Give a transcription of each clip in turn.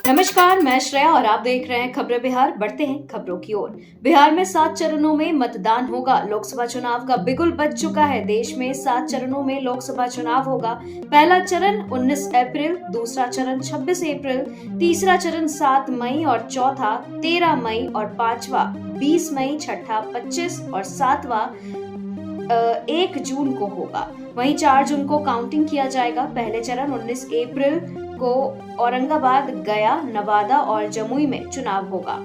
नमस्कार, मैं श्रेया और आप देख रहे हैं खबरें बिहार। बढ़ते हैं खबरों की ओर। बिहार में 7 चरणों में मतदान होगा। लोकसभा चुनाव का बिगुल बज चुका है। देश में 7 चरणों में लोकसभा चुनाव होगा। पहला चरण 19 अप्रैल, दूसरा चरण 26 अप्रैल, तीसरा चरण 7 मई और चौथा 13 मई और पांचवा 20 मई, छठा 25 और सातवां 1 जून को होगा। वहीं 4 जून को काउंटिंग किया जाएगा। पहले चरण 19 अप्रैल को औरंगाबाद, गया, नवादा और जमुई में चुनाव होगा।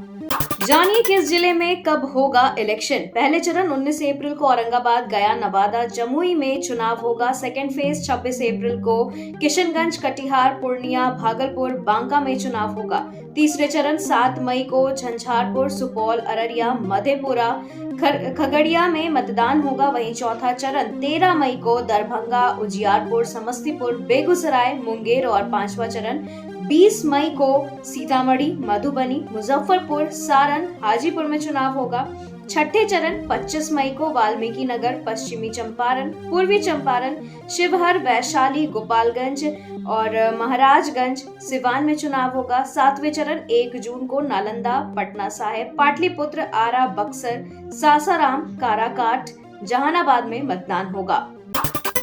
जानिए किस जिले में कब होगा इलेक्शन। पहले चरण 19 अप्रैल को औरंगाबाद, गया, नवादा, जमुई में चुनाव होगा। सेकेंड फेज 26 अप्रैल को किशनगंज, कटिहार, पूर्णिया, भागलपुर, बांका में चुनाव होगा। तीसरे चरण 7 मई को झंझारपुर, सुपौल, अररिया, मधेपुरा, खगड़िया में मतदान होगा। वहीं चौथा चरण 13 मई को दरभंगा, उजियारपुर, समस्तीपुर, बेगूसराय, मुंगेर और पांचवा चरण 20 मई को सीतामढ़ी, मधुबनी, मुजफ्फरपुर, सारण, हाजीपुर में चुनाव होगा। छठे चरण 25 मई को वाल्मीकि नगर, पश्चिमी चंपारण, पूर्वी चंपारण, शिवहर, वैशाली, गोपालगंज और महाराजगंज, सिवान में चुनाव होगा। सातवें चरण 1 जून को नालंदा, पटना साहिब, पाटलिपुत्र, आरा, बक्सर, सासाराम, काराकाट, जहानाबाद में मतदान होगा।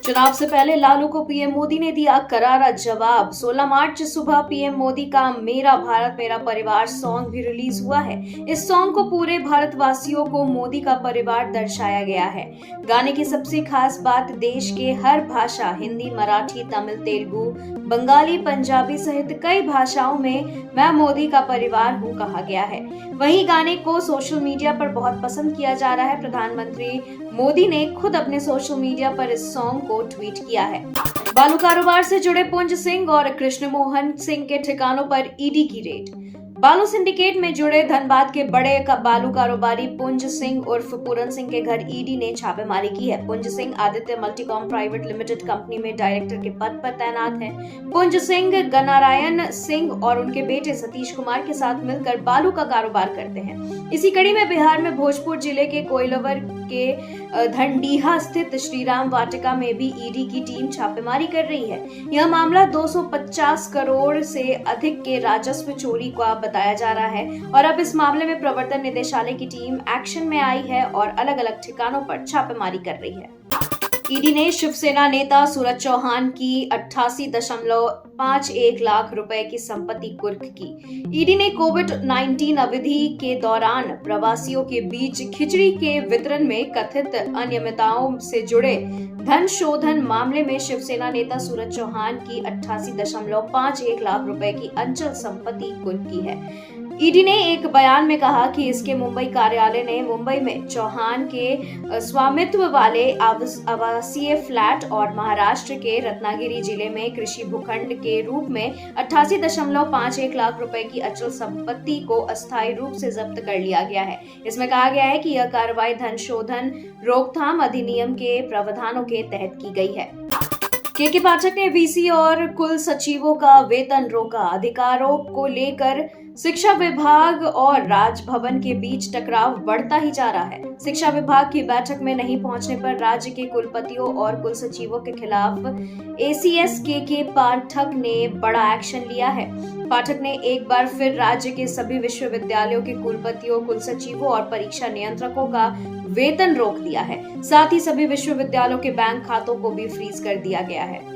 चुनाव से पहले लालू को पीएम मोदी ने दिया करारा जवाब। 16 मार्च सुबह पीएम मोदी का मेरा भारत मेरा परिवार सॉन्ग भी रिलीज हुआ है। इस सॉन्ग को पूरे भारतवासियों को मोदी का परिवार दर्शाया गया है। गाने की सबसे खास बात देश के हर भाषा, हिंदी, मराठी, तमिल, तेलुगु, बंगाली, पंजाबी सहित कई भाषाओं में मैं मोदी का परिवार हूँ कहा गया है। वहीं गाने को सोशल मीडिया पर बहुत पसंद किया जा रहा है। प्रधानमंत्री मोदी ने खुद अपने सोशल मीडिया पर इस सॉन्ग को ट्वीट किया है। बालू कारोबार से जुड़े पुंज सिंह और कृष्ण मोहन सिंह के ठिकानों पर ईडी की रेड। बालू सिंडिकेट में जुड़े धनबाद के बड़े बालू कारोबारी पुंज सिंह उर्फ पूरन सिंह के घर ईडी ने छापेमारी की है। Punj Singh Aditya Multicom private limited company में डायरेक्टर के पद पर तैनात हैं। पुंज सिंह गनारायण सिंह और उनके बेटे सतीश कुमार के साथ मिलकर बालू का कारोबार करते हैं। इसी कड़ी में बिहार में भोजपुर जिले के कोइलवर के धनडीहा स्थित श्रीराम वाटिका में भी ईडी की टीम छापेमारी कर रही है। यह मामला 250 करोड़ से अधिक के राजस्व चोरी का बताया जा रहा है और अब इस मामले में प्रवर्तन निदेशालय की टीम एक्शन में आई है और अलग अलग ठिकानों पर छापेमारी कर रही है। ईडी ने शिवसेना नेता सूरज चौहान की 88.51 लाख रुपए की संपत्ति कुर्क की। ईडी ने कोविड-19 अवधि के दौरान प्रवासियों के बीच खिचड़ी के वितरण में कथित अनियमितताओं से जुड़े धन शोधन मामले में शिवसेना नेता सूरज चौहान की 88.51 लाख रुपए की अचल संपत्ति कुर्क की है। ईडी ने एक बयान में कहा कि इसके मुंबई कार्यालय ने मुंबई में चौहान के स्वामित्व वाले आवासीय फ्लैट और महाराष्ट्र के रत्नागिरी जिले में कृषि भूखंड के रूप में 88.51 लाख रुपए की अचल संपत्ति को अस्थायी रूप से जब्त कर लिया गया है। इसमें कहा गया है कि यह कार्रवाई धन शोधन रोकथाम अधिनियम के प्रावधानों के तहत की गई है। के पाठक ने वीसी और कुल सचिवों का वेतन रोका। अधिकारों को लेकर शिक्षा विभाग और राजभवन के बीच टकराव बढ़ता ही जा रहा है। शिक्षा विभाग की बैठक में नहीं पहुंचने पर राज्य के कुलपतियों और कुल सचिवों के खिलाफ एसीएस के पाठक ने बड़ा एक्शन लिया है। पाठक ने एक बार फिर राज्य के सभी विश्वविद्यालयों के कुलपतियों, कुल सचिवों और परीक्षा नियंत्रकों का वेतन रोक दिया है। साथ ही सभी विश्वविद्यालयों के बैंक खातों को भी फ्रीज कर दिया गया है।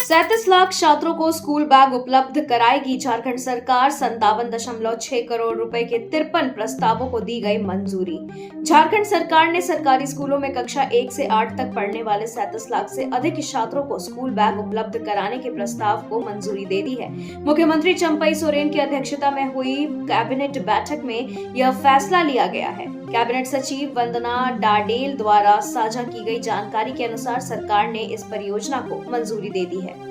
37 लाख छात्रों को स्कूल बैग उपलब्ध कराएगी झारखंड सरकार। 57.6 करोड़ रुपए के 53 प्रस्तावों को दी गई मंजूरी। झारखंड सरकार ने सरकारी स्कूलों में कक्षा 1 से 8 तक पढ़ने वाले 37 लाख से अधिक छात्रों को स्कूल बैग उपलब्ध कराने के प्रस्ताव को मंजूरी दे दी है। मुख्यमंत्री चंपई सोरेन की अध्यक्षता में हुई कैबिनेट बैठक में यह फैसला लिया गया है। कैबिनेट सचिव वंदना डाडेल द्वारा साझा की गई जानकारी के अनुसार सरकार ने इस परियोजना को मंजूरी दे दी है।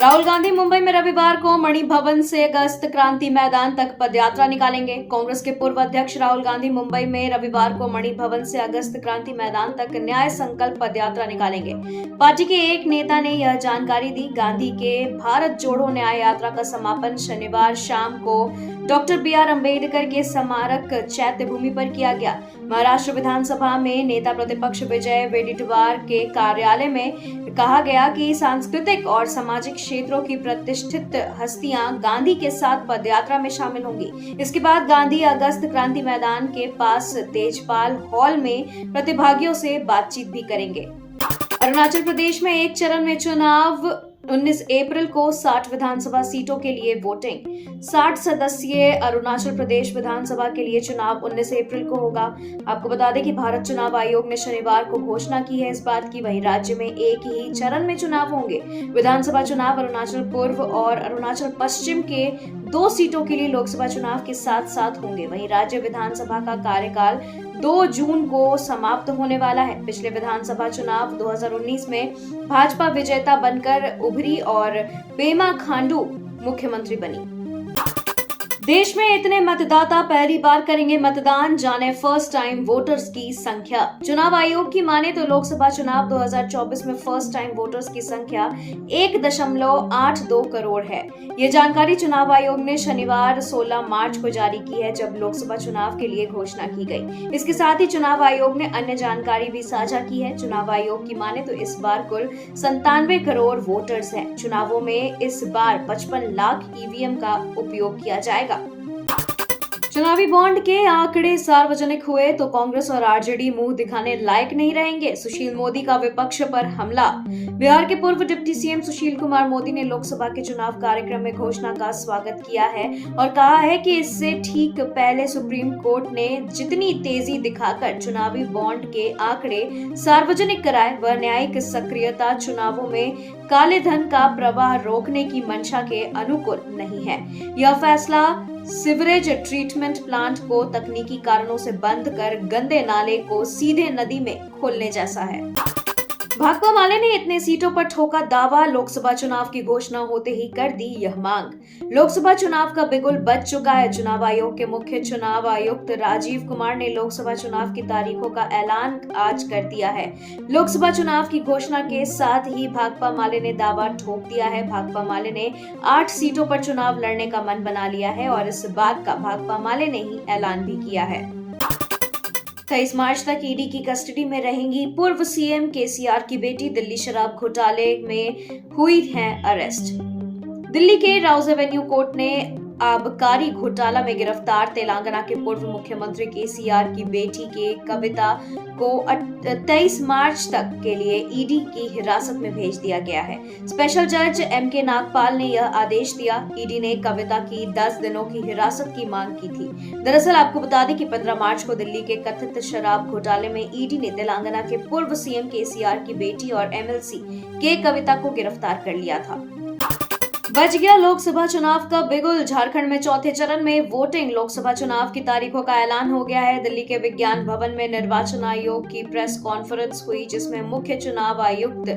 राहुल गांधी मुंबई में रविवार को मणि भवन से अगस्त क्रांति मैदान तक पदयात्रा निकालेंगे। कांग्रेस के पूर्व अध्यक्ष राहुल गांधी मुंबई में रविवार को मणि भवन से अगस्त क्रांति मैदान तक न्याय संकल्प पदयात्रा निकालेंगे। पार्टी के एक नेता ने यह जानकारी दी। गांधी के भारत जोड़ो न्याय यात्रा का समापन शनिवार शाम को डॉक्टर बी आर अम्बेडकर के स्मारक चैत्य भूमि पर किया गया। महाराष्ट्र विधानसभा में नेता प्रतिपक्ष विजय वेडेट्टीवार के कार्यालय में कहा गया कि सांस्कृतिक और सामाजिक क्षेत्रों की प्रतिष्ठित हस्तियां गांधी के साथ पदयात्रा में शामिल होंगी। इसके बाद गांधी अगस्त क्रांति मैदान के पास तेजपाल हॉल में प्रतिभागियों से बातचीत भी करेंगे। अरुणाचल प्रदेश में एक चरण में चुनाव 19 अप्रैल को 60 विधानसभा सीटों के लिए वोटिंग। 60 सदस्यीय अरुणाचल प्रदेश विधानसभा के लिए चुनाव 19 अप्रैल को होगा। आपको बता दें कि भारत चुनाव आयोग ने शनिवार को घोषणा की है इस बात की। वहीं राज्य में एक ही चरण में चुनाव होंगे। विधानसभा चुनाव अरुणाचल पूर्व और अरुणाचल पश्चिम के 2 सीटों के लिए लोकसभा चुनाव के साथ साथ होंगे। वहीं राज्य विधानसभा का कार्यकाल 2 जून को समाप्त होने वाला है। पिछले विधानसभा चुनाव 2019 में भाजपा विजेता बनकर उभरी और पेमा खांडू मुख्यमंत्री बनी। देश में इतने मतदाता पहली बार करेंगे मतदान, जाने फर्स्ट टाइम वोटर्स की संख्या। चुनाव आयोग की माने तो लोकसभा चुनाव 2024 में फर्स्ट टाइम वोटर्स की संख्या 1.82 करोड़ है। ये जानकारी चुनाव आयोग ने शनिवार 16 मार्च को जारी की है, जब लोकसभा चुनाव के लिए घोषणा की गई। इसके साथ ही चुनाव आयोग ने अन्य जानकारी भी साझा की है। चुनाव आयोग की माने तो इस बार कुल 97 करोड़ वोटर्स हैं। चुनावों में इस बार 55 लाख ईवीएम का उपयोग किया जाएगा। चुनावी बॉन्ड के आंकड़े सार्वजनिक हुए तो कांग्रेस और आरजेडी मुंह दिखाने लायक नहीं रहेंगे। सुशील मोदी का विपक्ष पर हमला। बिहार के पूर्व डिप्टी सीएम सुशील कुमार मोदी ने लोकसभा के चुनाव कार्यक्रम में घोषणा का स्वागत किया है और कहा है कि इससे ठीक पहले सुप्रीम कोर्ट ने जितनी तेजी दिखाकर चुनावी बॉन्ड के आंकड़े सार्वजनिक कराए, वह न्यायिक सक्रियता चुनावों में काले धन का प्रवाह रोकने की मंशा के अनुकूल नहीं है। यह फैसला सीवरेज ट्रीटमेंट प्लांट को तकनीकी कारणों से बंद कर गंदे नाले को सीधे नदी में खोलने जैसा है। भाकपा माले ने इतने सीटों पर ठोका दावा, लोकसभा चुनाव की घोषणा होते ही कर दी यह मांग। लोकसभा चुनाव का बिगुल बज चुका है। चुनाव आयोग के मुख्य चुनाव आयुक्त राजीव कुमार ने लोकसभा चुनाव की तारीखों का ऐलान आज कर दिया है। लोकसभा चुनाव की घोषणा के साथ ही भाकपा माले ने दावा ठोक दिया है। भाकपा माले ने 8 सीटों पर चुनाव लड़ने का मन बना लिया है और इस बात का भाकपा माले ने ही ऐलान भी किया है। 23 मार्च तक ईडी की कस्टडी में रहेंगी पूर्व सीएम केसीआर की बेटी। दिल्ली शराब घोटाले में हुई है अरेस्ट। दिल्ली के राउज एवेन्यू कोर्ट ने आबकारी घोटाला में गिरफ्तार तेलंगाना के पूर्व मुख्यमंत्री केसीआर की बेटी के कविता को 23 मार्च तक के लिए ईडी की हिरासत में भेज दिया गया है। स्पेशल जज एमके नागपाल ने यह आदेश दिया। ईडी ने कविता की 10 दिनों की हिरासत की मांग की थी। दरअसल आपको बता दें कि 15 मार्च को दिल्ली के कथित शराब घोटाले में ईडी ने तेलंगाना के पूर्व सीएम केसीआर की बेटी और एमएलसी के कविता को गिरफ्तार कर लिया था। बच गया लोकसभा चुनाव का बिगुल। झारखंड में चौथे चरण में वोटिंग। लोकसभा चुनाव की तारीखों का ऐलान हो गया है। दिल्ली के विज्ञान भवन में निर्वाचन आयोग की प्रेस कॉन्फ्रेंस हुई, जिसमें मुख्य चुनाव आयुक्त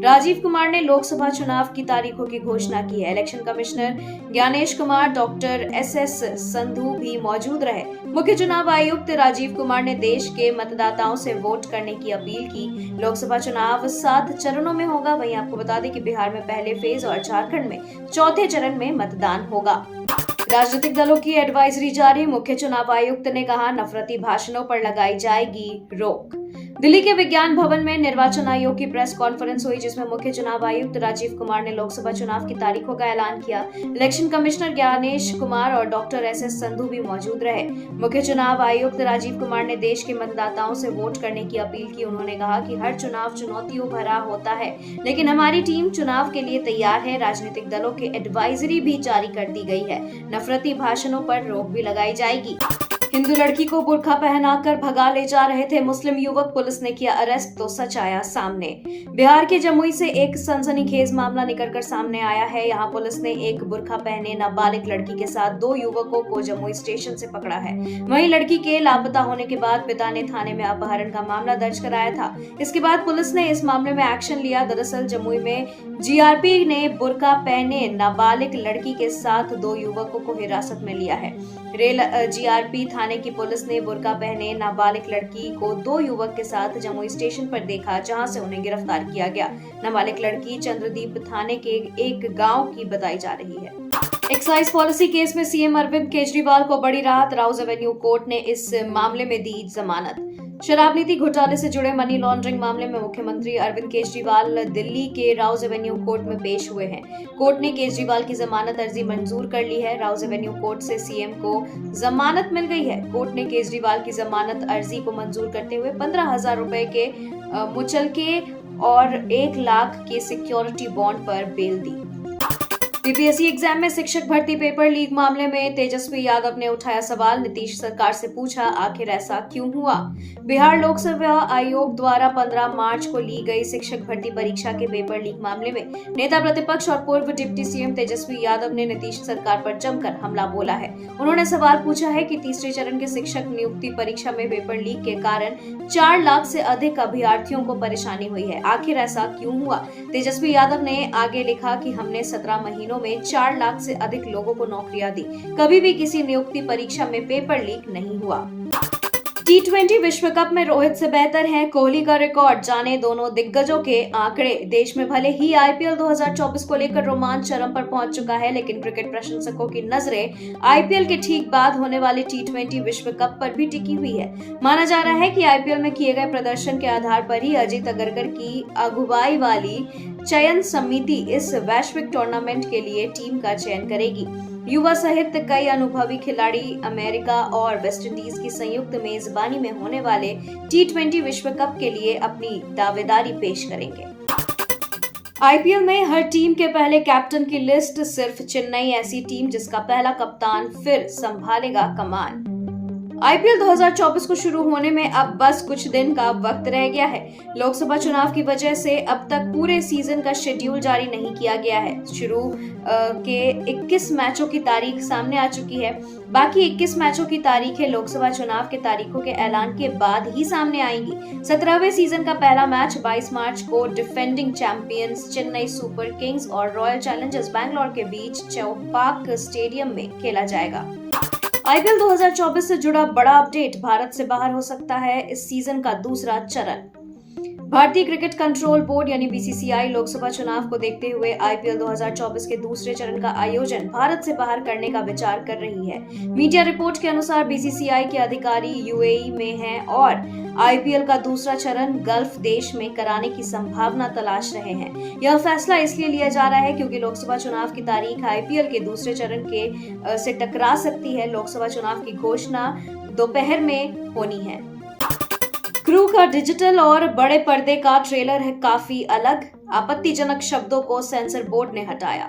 राजीव कुमार ने लोकसभा चुनाव की तारीखों की घोषणा की है। Election commissioner Gyanesh Kumar, doctor SS Sandhu भी मौजूद रहे। मुख्य चुनाव आयुक्त राजीव कुमार ने देश के मतदाताओं से वोट करने की अपील की। लोकसभा चुनाव 7 चरणों में होगा। वहीं आपको बता दें कि बिहार में पहले फेज और झारखंड में चौथे चरण में मतदान होगा। राजनीतिक दलों की एडवाइजरी जारी। मुख्य चुनाव आयुक्त ने कहा, नफरती भाषणों पर लगाई जाएगी रोक। दिल्ली के विज्ञान भवन में निर्वाचन आयोग की प्रेस कॉन्फ्रेंस हुई, जिसमें मुख्य चुनाव आयुक्त राजीव कुमार ने लोकसभा चुनाव की तारीखों का ऐलान किया। इलेक्शन कमिश्नर ज्ञानेश कुमार और डॉक्टर एसएस संधू भी मौजूद रहे। मुख्य चुनाव आयुक्त राजीव कुमार ने देश के मतदाताओं से वोट करने की अपील की। उन्होंने कहा कि हर चुनाव चुनौतियों भरा होता है, लेकिन हमारी टीम चुनाव के लिए तैयार है। राजनीतिक दलों की एडवाइजरी भी जारी कर दी गई है। नफरती भाषणों पर रोक भी लगाई जाएगी। हिंदू लड़की को बुर्का पहनाकर भगा ले जा रहे थे मुस्लिम युवक, पुलिस ने किया अरेस्ट तो सच आया सामने। बिहार के जमुई से एक सनसनीखेज मामला निकलकर सामने आया है। यहाँ पुलिस ने एक बुर्का पहने नाबालिग लड़की के साथ 2 युवकों को जमुई स्टेशन से पकड़ा है। वहीं लड़की के लापता होने के बाद पिता ने थाने में अपहरण का मामला दर्ज कराया था। इसके बाद पुलिस ने इस मामले में एक्शन लिया। दरअसल जमुई में जीआरपी ने बुर्का पहने नाबालिग लड़की के साथ 2 युवकों को हिरासत में लिया है। रेल जीआरपी थाने की पुलिस ने बुर्का पहने नाबालिग लड़की को 2 युवक के साथ जमुई स्टेशन पर देखा, जहां से उन्हें गिरफ्तार किया गया। नाबालिग लड़की चंद्रदीप थाने के एक गांव की बताई जा रही है। एक्साइज पॉलिसी केस में सीएम अरविंद केजरीवाल को बड़ी राहत, राउज एवेन्यू कोर्ट ने इस मामले में दी जमानत। शराब नीति घोटाले से जुड़े मनी लॉन्ड्रिंग मामले में मुख्यमंत्री अरविंद केजरीवाल दिल्ली के राउज एवेन्यू कोर्ट में पेश हुए हैं। कोर्ट ने केजरीवाल की जमानत अर्जी मंजूर कर ली है। राउज एवेन्यू कोर्ट से सीएम को जमानत मिल गई है। कोर्ट ने केजरीवाल की जमानत अर्जी को मंजूर करते हुए 15,000 रुपए के मुचलके और 1 लाख के सिक्योरिटी बॉन्ड पर बेल दी। बीपीएससी एग्जाम में शिक्षक भर्ती पेपर लीक मामले में तेजस्वी यादव ने उठाया सवाल। नीतीश सरकार से पूछा, आखिर ऐसा क्यों हुआ? बिहार लोक सेवा आयोग द्वारा 15 मार्च को ली गई शिक्षक भर्ती परीक्षा के पेपर लीक मामले में नेता प्रतिपक्ष और पूर्व डिप्टी सीएम तेजस्वी यादव ने नीतीश सरकार पर जमकर हमला बोला है। उन्होंने सवाल पूछा है कि तीसरे चरण के शिक्षक नियुक्ति परीक्षा में पेपर लीक के कारण 4 लाख से अधिक अभ्यर्थियों को परेशानी हुई है। आखिर ऐसा क्यों हुआ? तेजस्वी यादव ने आगे लिखा कि हमने 17 महीनों में 4 लाख से अधिक लोगों को नौकरियां दी। कभी भी किसी नियुक्ति परीक्षा में पेपर लीक नहीं हुआ। T20 विश्व कप में रोहित से बेहतर है कोहली का रिकॉर्ड, जाने दोनों दिग्गजों के आंकड़े। देश में भले ही आईपीएल 2024 को लेकर रोमांच चरम पर पहुंच चुका है, लेकिन क्रिकेट प्रशंसकों की नजरें आईपीएल के ठीक बाद होने वाले T20 विश्व कप पर भी टिकी हुई है। माना जा रहा है कि आईपीएल में किए गए प्रदर्शन के आधार पर ही अजीत अगरकर की अगुवाई वाली चयन समिति इस वैश्विक टूर्नामेंट के लिए टीम का चयन करेगी। युवा सहित कई अनुभवी खिलाड़ी अमेरिका और वेस्टइंडीज की संयुक्त मेजबानी में होने वाले T20 विश्व कप के लिए अपनी दावेदारी पेश करेंगे। आईपीएल में हर टीम के पहले कैप्टन की लिस्ट, सिर्फ चेन्नई ऐसी टीम जिसका पहला कप्तान फिर संभालेगा कमान। आईपीएल 2024 को शुरू होने में अब बस कुछ दिन का वक्त रह गया है। लोकसभा चुनाव की वजह से अब तक पूरे सीजन का शेड्यूल जारी नहीं किया गया है। शुरू के 21 मैचों की तारीख सामने आ चुकी है। बाकी 21 मैचों की तारीखें लोकसभा चुनाव के तारीखों के ऐलान के बाद ही सामने आएंगी। 17वें सीजन का पहला मैच 22 मार्च को defending champions Chennai super Kings और रॉयल चैलेंजर्स बैंगलोर के बीच चौपाक स्टेडियम में खेला जाएगा। आईपीएल 2024 से जुड़ा बड़ा अपडेट, भारत से बाहर हो सकता है इस सीजन का दूसरा चरण। भारतीय क्रिकेट कंट्रोल बोर्ड यानी बीसीसीआई लोकसभा चुनाव को देखते हुए आईपीएल 2024 के दूसरे चरण का आयोजन भारत से बाहर करने का विचार कर रही है। मीडिया रिपोर्ट के अनुसार बीसीसीआई के अधिकारी यूएई में हैं और आईपीएल का दूसरा चरण गल्फ देश में कराने की संभावना तलाश रहे हैं। यह फैसला इसलिए लिया जा रहा है क्योंकि लोकसभा चुनाव की तारीख आईपीएल के दूसरे चरण के से टकरा सकती है। लोकसभा चुनाव की घोषणा दोपहर में होनी है। क्रू का डिजिटल और बड़े पर्दे का ट्रेलर है काफी अलग, आपत्तिजनक शब्दों को सेंसर बोर्ड ने हटाया।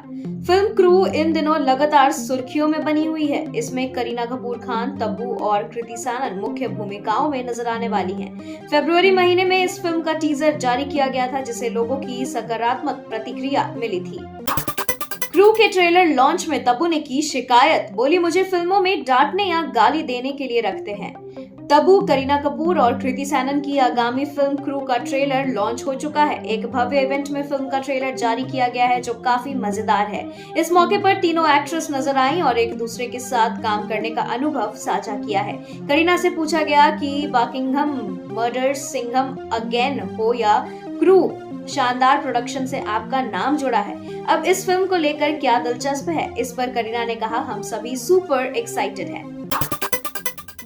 फिल्म क्रू इन दिनों लगातार सुर्खियों में बनी हुई है। इसमें करीना कपूर खान, तब्बू और कृति सैनन मुख्य भूमिकाओं में नजर आने वाली हैं। फरवरी महीने में इस फिल्म का टीजर जारी किया गया था, जिसे लोगों की सकारात्मक प्रतिक्रिया मिली थी। क्रू के ट्रेलर लॉन्च में तब्बू ने की शिकायत, बोली मुझे फिल्मों में डांटने या गाली देने के लिए रखते हैं। तब्बू, करीना कपूर और कृति सैनन की आगामी फिल्म क्रू का ट्रेलर लॉन्च हो चुका है। एक भव्य इवेंट में फिल्म का ट्रेलर जारी किया गया है जो काफी मजेदार है। इस मौके पर तीनों एक्ट्रेस नजर आई और एक दूसरे के साथ काम करने का अनुभव साझा किया है। करीना से पूछा गया कि बकिंघम मर्डर्स, सिंघम अगेन हो या क्रू, शानदार प्रोडक्शन से आपका नाम जुड़ा है। अब इस फिल्म को लेकर क्या दिलचस्प है? इस पर करीना ने कहा, हम सभी सुपर एक्साइटेड हैं।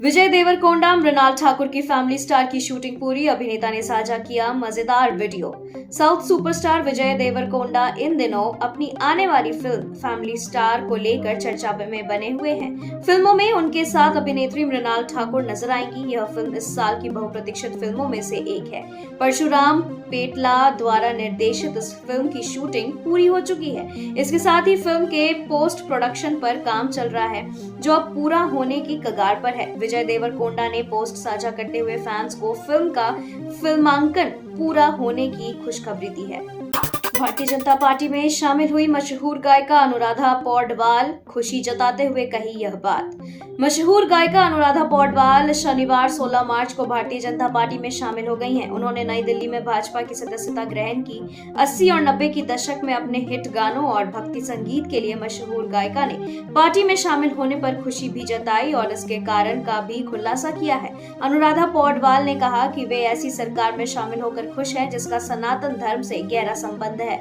विजय देवरकोंडा, मृणाल ठाकुर की फैमिली स्टार की शूटिंग पूरी, अभिनेता ने साझा किया मजेदार video. South superstar Vijay Deverakonda इन दिनों अपनी आने वाली फिल्म फैमिली स्टार को लेकर चर्चा में बने हुए हैं। फिल्मों में उनके साथ अभिनेत्री मृणाल ठाकुर नजर आएंगी। यह फिल्म इस साल की बहुप्रतीक्षित फिल्मों में से एक है। परशुराम पेटला द्वारा निर्देशित इस फिल्म की शूटिंग पूरी हो चुकी है। इसके साथ ही फिल्म के पोस्ट प्रोडक्शन पर काम चल रहा है, जो अब पूरा होने की कगार पर है। विजय देवरकोंडा ने पोस्ट साझा करते हुए फैंस को फिल्म का फिल्मांकन पूरा होने की खुशखबरी दी है। भारतीय जनता पार्टी में शामिल हुई मशहूर गायिका अनुराधा पौडवाल खुशी जताते हुए कही यह बात। मशहूर गायिका अनुराधा पौडवाल शनिवार 16 मार्च को भारतीय जनता पार्टी में शामिल हो गई हैं। उन्होंने नई दिल्ली में भाजपा की सदस्यता ग्रहण की। 80 और 90 की दशक में अपने हिट गानों और भक्ति संगीत के लिए मशहूर गायिका ने पार्टी में शामिल होने पर खुशी भी जताई और इसके कारण का भी खुलासा किया है। अनुराधा पौडवाल ने कहा कि वे ऐसी सरकार में शामिल होकर खुश है जिसका सनातन धर्म से गहरा संबंध है।